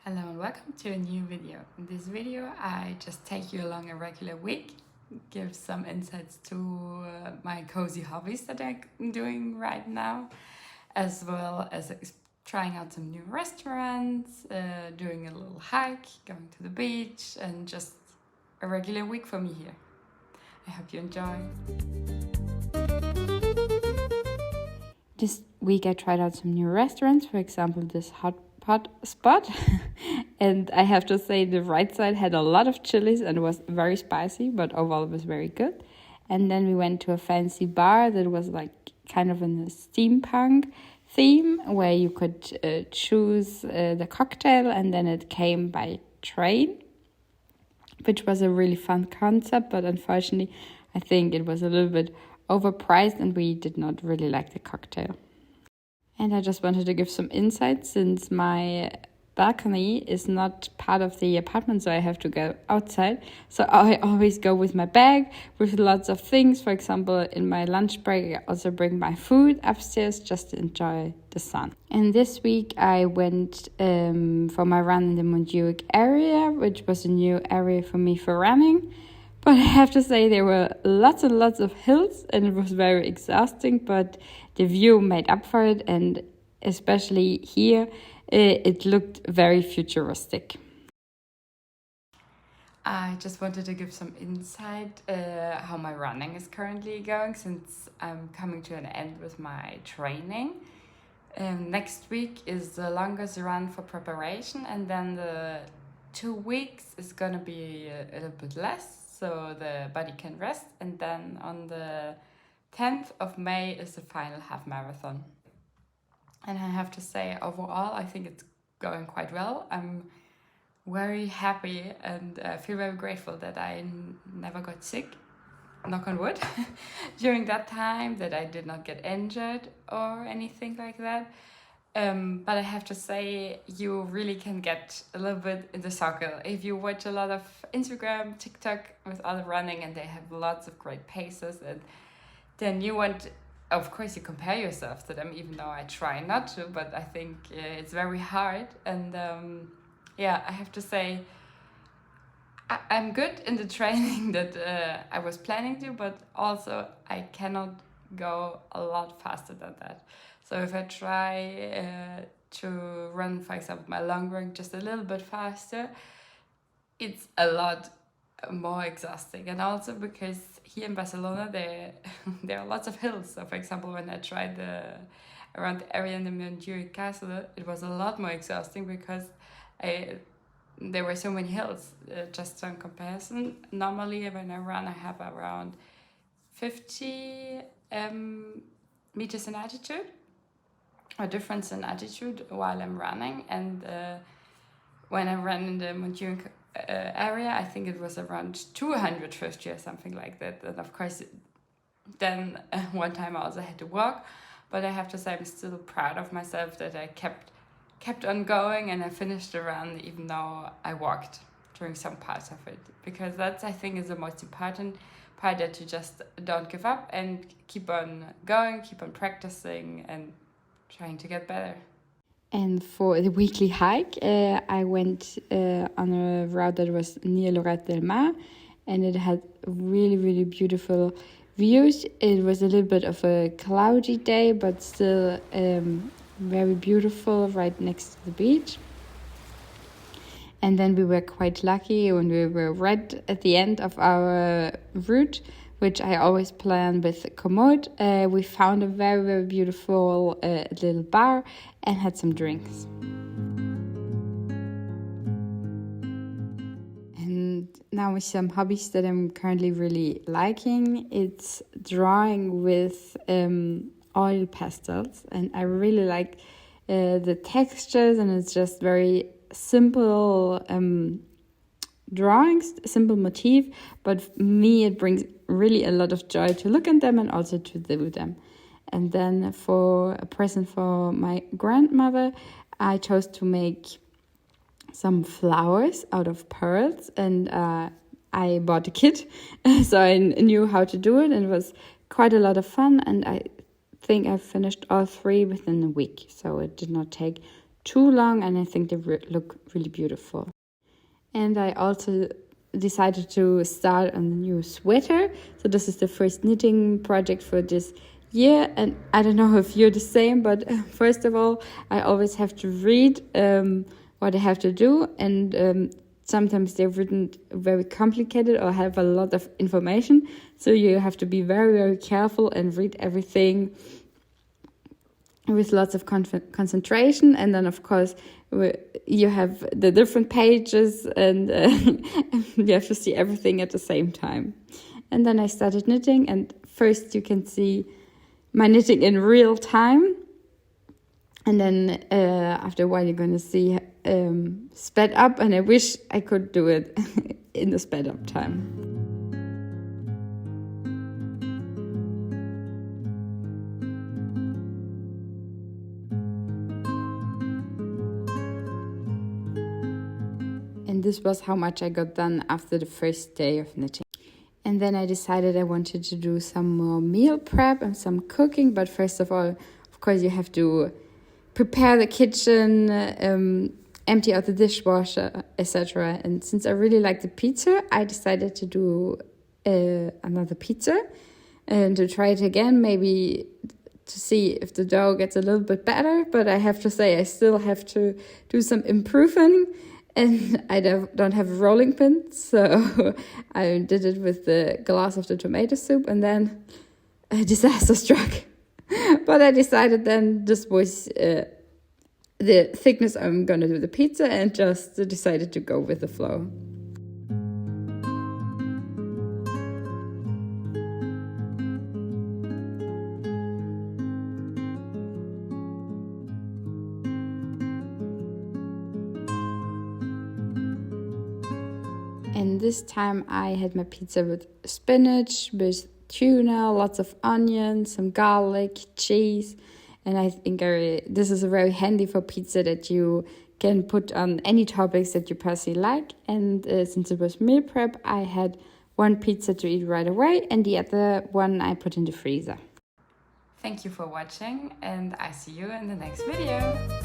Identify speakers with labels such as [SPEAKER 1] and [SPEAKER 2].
[SPEAKER 1] Hello and welcome to a new video. In this video I just take you along a regular week, give some insights to my cozy hobbies that I'm doing right now, as well as trying out some new restaurants, doing a little hike, going to the beach, and just a regular week for me here. I hope you enjoy. This week I tried out some new restaurants, for example this hot pot spot, and I have to say the right side had a lot of chilies and was very spicy, but overall it was very good. And then we went to a fancy bar that was like kind of in a steampunk theme, where you could choose the cocktail and then it came by train, which was a really fun concept, but unfortunately I think it was a little bit overpriced and we did not really like the cocktail. And I just wanted to give some insight, since my balcony is not part of the apartment, so I have to go outside. So I always go with my bag with lots of things. For example, in my lunch break, I also bring my food upstairs just to enjoy the sun. And this week I went for my run in the Montjuic area, which was a new area for me for running. But I have to say there were lots and lots of hills and it was very exhausting, but the view made up for it, and especially here it looked very futuristic. I just wanted to give some insight how my running is currently going, since I'm coming to an end with my training. Next week is the longest run for preparation, and then the 2 weeks is going to be a little bit less, so the body can rest. And then on the 10th of May is the final half marathon. And I have to say, overall, I think it's going quite well. I'm very happy and feel very grateful that I never got sick, knock on wood, during that time, that I did not get injured or anything like that. But I have to say, you really can get a little bit in the circle if you watch a lot of Instagram, TikTok with other running, and they have lots of great paces, and then you want, of course, you compare yourself to them, even though I try not to, but I think it's very hard. And I have to say, I'm good in the training that I was planning to, but also I cannot go a lot faster than that. So if I try to run, for example, my long run just a little bit faster, it's a lot more exhausting. And also because here in Barcelona there are lots of hills. So for example, when I tried around the area in the Montjuic castle, it was a lot more exhausting because there were so many hills. Just on comparison, normally when I run I have around 50 meters in altitude, or difference in altitude while I'm running. And when I ran in the Montjuic area, I think it was around 250 or something like that. And of course, then one time I also had to walk. But I have to say, I'm still proud of myself that I kept on going and I finished the run, even though I walked during some parts of it. Because that's, I think, is the most important part, that you just don't give up and keep on going, keep on practicing and trying to get better. And for the weekly hike, I went on a route that was near Lloret del Mar, and it had really, really beautiful views. It was a little bit of a cloudy day, but still very beautiful, right next to the beach. And then we were quite lucky when we were right at the end of our route, which I always plan with Komoot. We found a very, very beautiful little bar and had some drinks. And now with some hobbies that I'm currently really liking, it's drawing with oil pastels. And I really like the textures, and it's just very simple drawings, simple motif, but for me it brings really a lot of joy to look at them and also to do them. And then for a present for my grandmother, I chose to make some flowers out of pearls, and I bought a kit, so I knew how to do it, and it was quite a lot of fun, and I think I finished all 3 within a week, so it did not take too long, and I think they look really beautiful. And I also decided to start a new sweater. So this is the first knitting project for this year, and I don't know if you're the same, but first of all, I always have to read what I have to do, and sometimes they're written very complicated or have a lot of information, so you have to be very, very careful and read everything with lots of concentration. And then of course you have the different pages, and you have to see everything at the same time. And then I started knitting, and first you can see my knitting in real time, and then after a while you're going to see sped up, and I wish I could do it in the sped up time. And this was how much I got done after the first day of knitting. And then I decided I wanted to do some more meal prep and some cooking. But first of all, of course, you have to prepare the kitchen, empty out the dishwasher, etc. And since I really like the pizza, I decided to do another pizza and to try it again, maybe to see if the dough gets a little bit better. But I have to say, I still have to do some improving. And I don't have a rolling pin, so I did it with the glass of the tomato soup, and then a disaster struck. But I decided then this was the thickness I'm going to do the pizza, and just decided to go with the flow. And this time I had my pizza with spinach, with tuna, lots of onions, some garlic, cheese. And I think this is a very handy for pizza that you can put on any topics that you personally like. And since it was meal prep, I had one pizza to eat right away, and the other one I put in the freezer. Thank you for watching, and I see you in the next video.